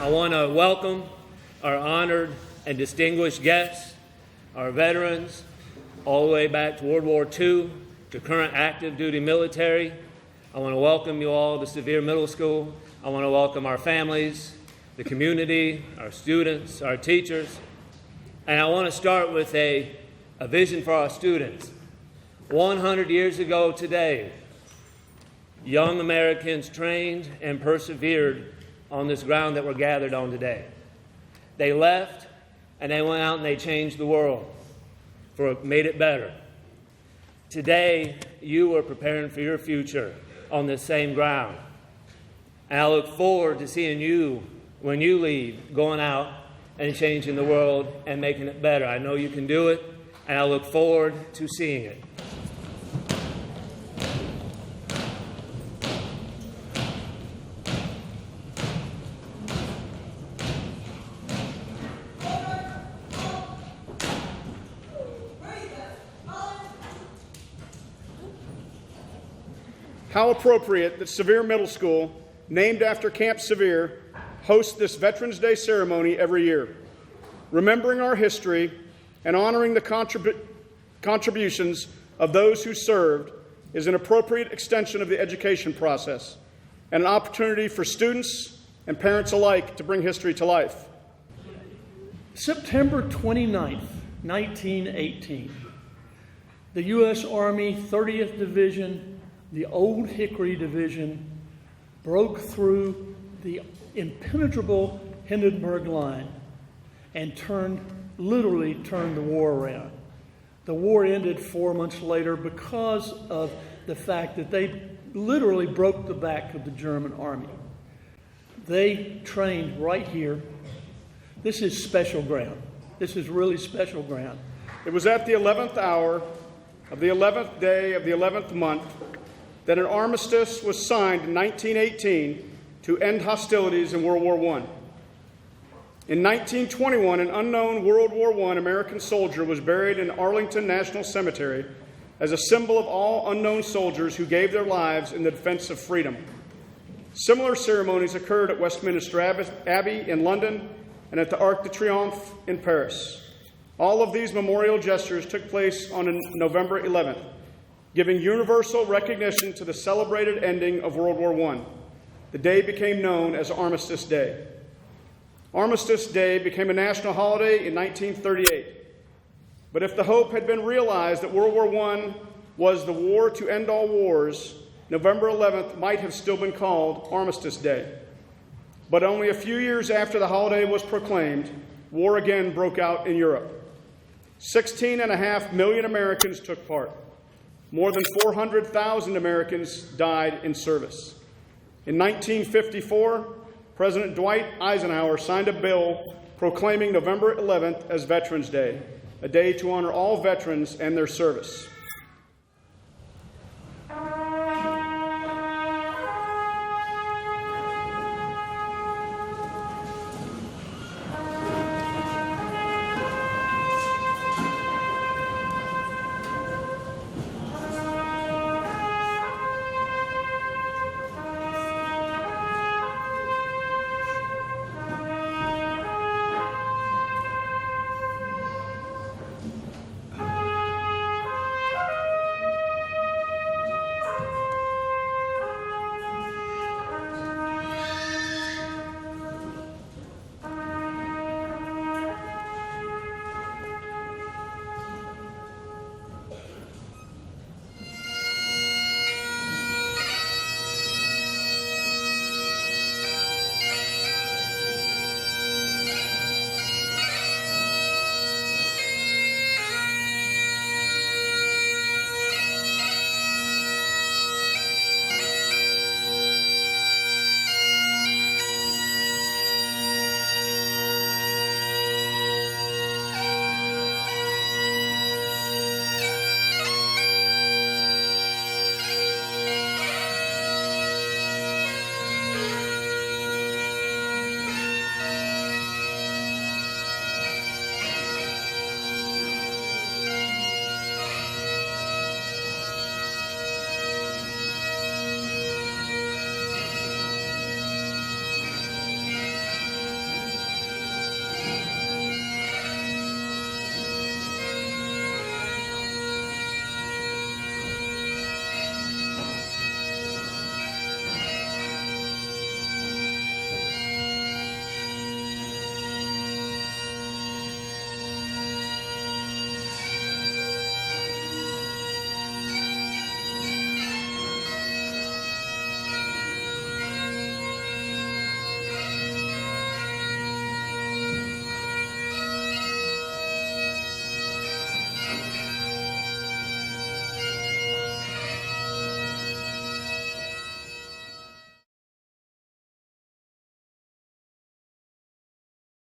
I want to welcome our honored and distinguished guests, our veterans, all the way back to World War II, to current active duty military. I want to welcome you all to Sevier Middle School. I want to welcome our families, the community, our students, our teachers. And I want to start with a vision for our students. 100 years ago today, young Americans trained and persevered on this ground that we're gathered on today. They left and they went out and they changed the world, made it better. Today, you are preparing for your future on this same ground. And I look forward to seeing you, when you leave, going out and changing the world and making it better. I know you can do it, and I look forward to seeing it. How appropriate that Sevier Middle School, named after Camp Sevier, hosts this Veterans Day ceremony every year. Remembering our history and honoring the contributions of those who served is an appropriate extension of the education process and an opportunity for students and parents alike to bring history to life. September 29th, 1918, the U.S. Army 30th Division, the old Hickory Division, broke through the impenetrable Hindenburg line and literally turned the war around. The war ended 4 months later because of the fact that they literally broke the back of the German army. They trained right here. This is special ground. This is really special ground. It was at the 11th hour of the 11th day of the 11th month that an armistice was signed in 1918 to end hostilities in World War I. In 1921, an unknown World War I American soldier was buried in Arlington National Cemetery as a symbol of all unknown soldiers who gave their lives in the defense of freedom. Similar ceremonies occurred at Westminster Abbey in London and at the Arc de Triomphe in Paris. All of these memorial gestures took place on November 11th, giving universal recognition to the celebrated ending of World War I. The day became known as Armistice Day. Armistice Day became a national holiday in 1938. But if the hope had been realized that World War I was the war to end all wars, November 11th might have still been called Armistice Day. But only a few years after the holiday was proclaimed, war again broke out in Europe. 16.5 million Americans took part. More than 400,000 Americans died in service. In 1954, President Dwight Eisenhower signed a bill proclaiming November 11th as Veterans Day, a day to honor all veterans and their service.